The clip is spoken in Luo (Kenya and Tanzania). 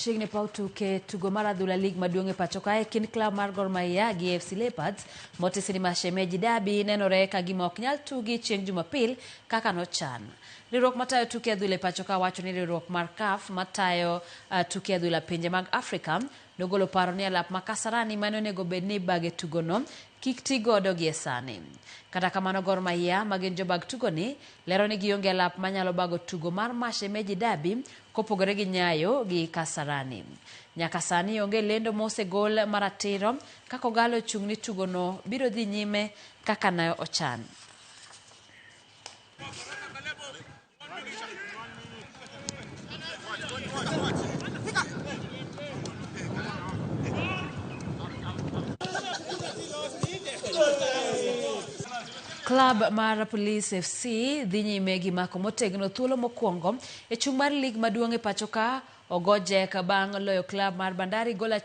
chiegni paw tuke tugo mar adhula lig maduong' e pacho kae kind klab mar Gor Mahia gi AFC Leopards motisi ni Mashemeji Derby nenore ka gima ok nyal tugi chieng' Jumapil kaka nochan. Riwruok matayo tuke adhula e pacho ka wacho ni riwruok mar CAF matayo tuke adhula pinje mag Afrika nogolo paro ni alap ma Kasarani mane onego bed ni bage tugono kik ti godo gie sani. Kata kamano Gor Mahia ma gin jobag tugoni lero ni gionge alap manyalo bago tugo mar Mashemeji Derby kopogore gi Nyayo gi Kasarani. Nyaka sani onge lendo mosegol maratiro kaka ogalo chung' ni tugono biro dhi nyime kaka ne ochan. Klab mar Police FC dhi nyime gi mako motegno thuolo mokwongo e chung' mar lig maduong' e pacho ka ogo jek bang' loyo klab mar Bandari gola